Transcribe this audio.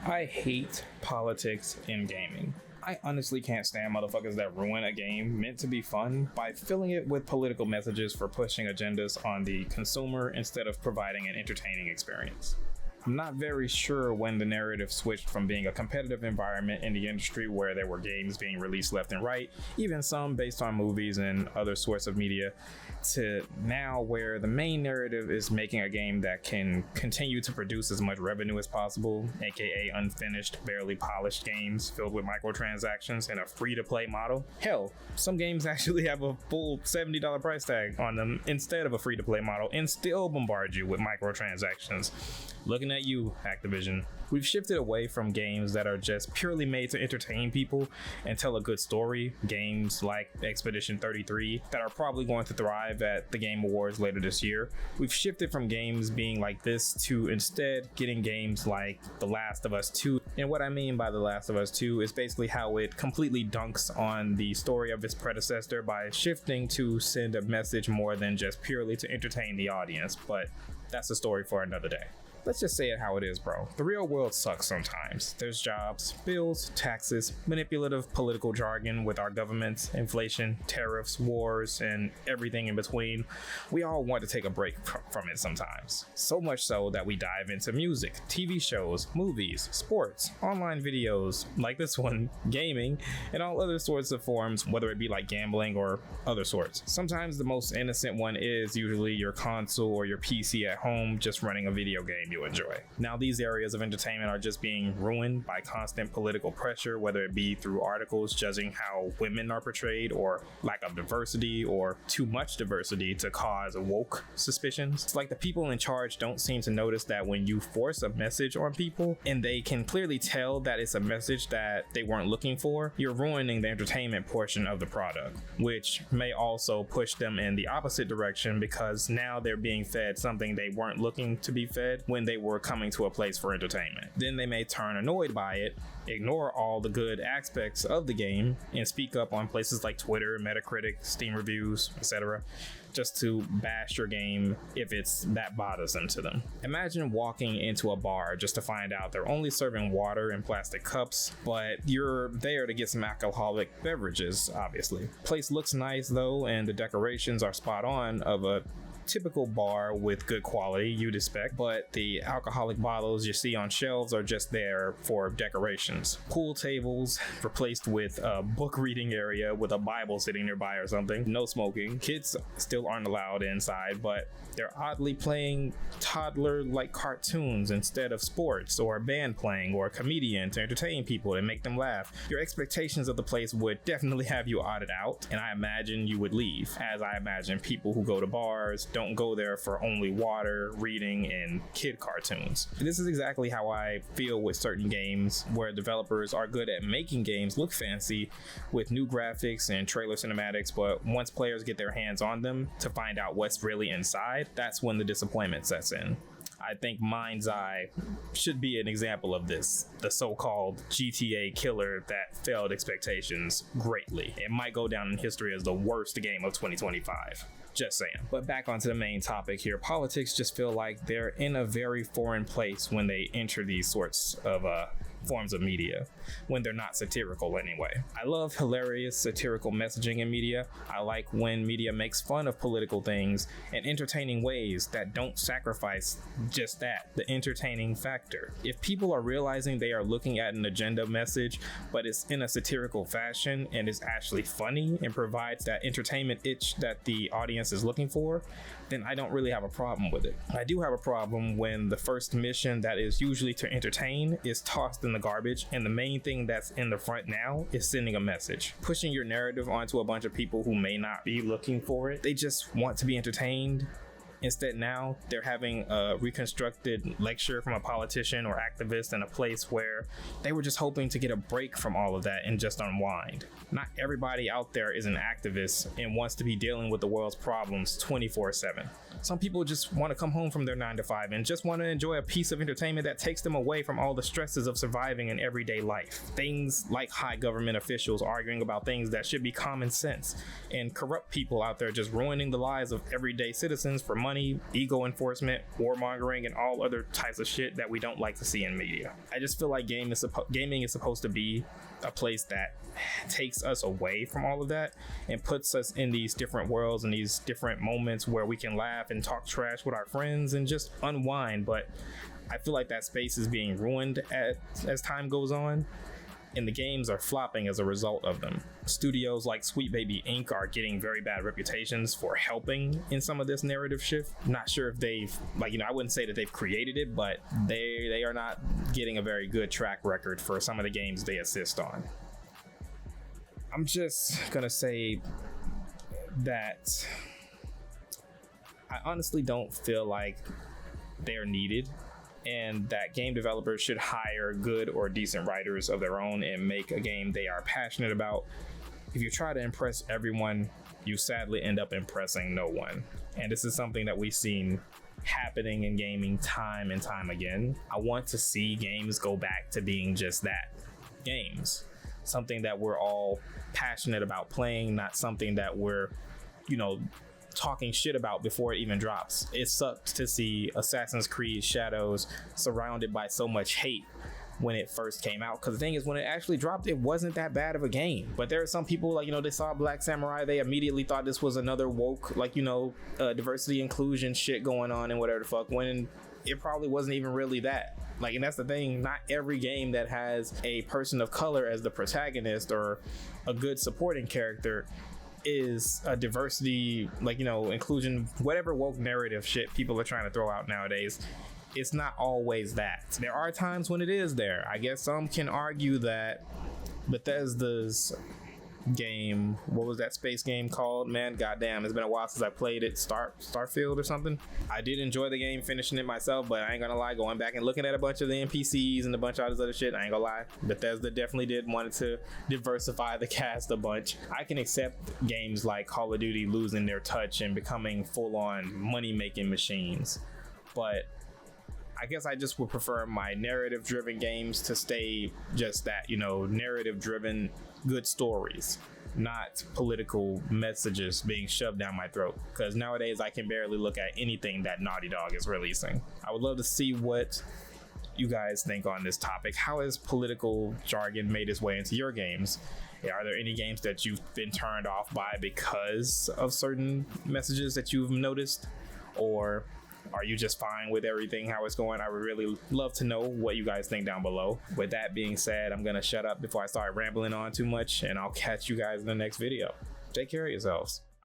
I hate politics in gaming. I honestly can't stand motherfuckers that ruin a game meant to be fun by filling it with political messages for pushing agendas on the consumer instead of providing an entertaining experience. I'm not very sure when the narrative switched from being a competitive environment in the industry where there were games being released left and right, even some based on movies and other sorts of media, to now where the main narrative is making a game that can continue to produce as much revenue as possible, aka unfinished, barely polished games filled with microtransactions and a free-to-play model. Hell, some games actually have a full $70 price tag on them instead of a free-to-play model and still bombard you with microtransactions. Looking at you, Activision. We've shifted away from games that are just purely made to entertain people and tell a good story. Games like Expedition 33 that are probably going to thrive at the Game Awards later this year. We've shifted from games being like this to instead getting games like The Last of Us 2. And what I mean by The Last of Us 2 is basically how it completely dunks on the story of its predecessor by shifting to send a message more than just purely to entertain the audience. But that's a story for another day. Let's just say it how it is, bro. The real world sucks sometimes. There's jobs, bills, taxes, manipulative political jargon with our governments, inflation, tariffs, wars, and everything in between. We all want to take a break from it sometimes. So much so that we dive into music, TV shows, movies, sports, online videos like this one, gaming, and all other sorts of forms, whether it be like gambling or other sorts. Sometimes the most innocent one is usually your console or your PC at home just running a video game you enjoy. Now these areas of entertainment are just being ruined by constant political pressure, whether it be through articles judging how women are portrayed or lack of diversity or too much diversity to cause woke suspicions. It's like the people in charge don't seem to notice that when you force a message on people and they can clearly tell that it's a message that they weren't looking for, you're ruining the entertainment portion of the product, which may also push them in the opposite direction because now they're being fed something they weren't looking to be fed when they were coming to a place for entertainment. Then they may turn annoyed by it, ignore all the good aspects of the game, and speak up on places like Twitter, Metacritic, Steam reviews, etc., just to bash your game if it's that bothersome to them. Imagine walking into a bar just to find out they're only serving water in plastic cups, but you're there to get some alcoholic beverages, obviously. Place looks nice though, and the decorations are spot on of a typical bar with good quality you'd expect, but the alcoholic bottles you see on shelves are just there for decorations. Pool tables replaced with a book reading area with a Bible sitting nearby or something. No smoking. Kids still aren't allowed inside, but they're oddly playing toddler-like cartoons instead of sports or a band playing or a comedian to entertain people and make them laugh. Your expectations of the place would definitely have you odded out, and I imagine you would leave, as I imagine people who go to bars don't go there for only water, reading, and kid cartoons. This is exactly how I feel with certain games where developers are good at making games look fancy with new graphics and trailer cinematics, but once players get their hands on them to find out what's really inside, that's when the disappointment sets in. I think Mind's Eye should be an example of this, the so-called GTA killer that failed expectations greatly. It might go down in history as the worst game of 2025. Just saying. But back onto the main topic here, politics just feel like they're in a very foreign place when they enter these sorts of forms of media, when they're not satirical anyway. I love hilarious satirical messaging in media. I like when media makes fun of political things in entertaining ways that don't sacrifice just that, the entertaining factor. If people are realizing they are looking at an agenda message, but it's in a satirical fashion and is actually funny and provides that entertainment itch that the audience is looking for, then I don't really have a problem with it. I do have a problem when the first mission that is usually to entertain is tossed in the garbage and the main thing that's in the front now is sending a message, pushing your narrative onto a bunch of people who may not be looking for it. They just want to be entertained. Instead now they're having a reconstructed lecture from a politician or activist in a place where they were just hoping to get a break from all of that and just unwind. Not everybody out there is an activist and wants to be dealing with the world's problems 24/7. Some people just want to come home from their 9 to 5 and just want to enjoy a piece of entertainment that takes them away from all the stresses of surviving in everyday life. Things like high government officials arguing about things that should be common sense, and corrupt people out there just ruining the lives of everyday citizens for money money, ego enforcement, warmongering, and all other types of shit that we don't like to see in media. I just feel like gaming is supposed to be a place that takes us away from all of that and puts us in these different worlds and these different moments where we can laugh and talk trash with our friends and just unwind. But I feel like that space is being ruined as time goes on, and the games are flopping as a result of them. Studios like Sweet Baby Inc. are getting very bad reputations for helping in some of this narrative shift. Not sure if they've, I wouldn't say that they've created it, but they are not getting a very good track record for some of the games they assist on. I'm just gonna say that I honestly don't feel like they're needed, and that game developers should hire good or decent writers of their own and make a game they are passionate about. If you try to impress everyone, you sadly end up impressing no one. And this is something that we've seen happening in gaming time and time again. I want to see games go back to being just that, games. Something that we're all passionate about playing, not something that we're, talking shit about before it even drops. It sucked to see Assassin's Creed Shadows surrounded by so much hate when it first came out, because the thing is, when it actually dropped, it wasn't that bad of a game. But there are some people, they saw Black Samurai, they immediately thought this was another woke, diversity inclusion shit going on and whatever the fuck, when it probably wasn't even really that. And that's the thing, not every game that has a person of color as the protagonist or a good supporting character is a diversity, inclusion, whatever woke narrative shit people are trying to throw out nowadays. It's not always that. There are times when it is there. I guess some can argue that Bethesda's game, what was that space game called? Man, goddamn, it's been a while since I played it. Starfield or something. I did enjoy the game, finishing it myself, but I ain't gonna lie, going back and looking at a bunch of the NPCs and a bunch of all this other shit, I ain't gonna lie, Bethesda definitely wanted to diversify the cast a bunch. I can accept games like Call of Duty losing their touch and becoming full-on money-making machines, but I guess I just would prefer my narrative-driven games to stay just that, narrative-driven good stories, not political messages being shoved down my throat. Because nowadays I can barely look at anything that Naughty Dog is releasing. I would love to see what you guys think on this topic. How has political jargon made its way into your games? Are there any games that you've been turned off by because of certain messages that you've noticed? Or are you just fine with everything, how it's going? I would really love to know what you guys think down below. With that being said, I'm gonna shut up before I start rambling on too much, and I'll catch you guys in the next video. Take care of yourselves.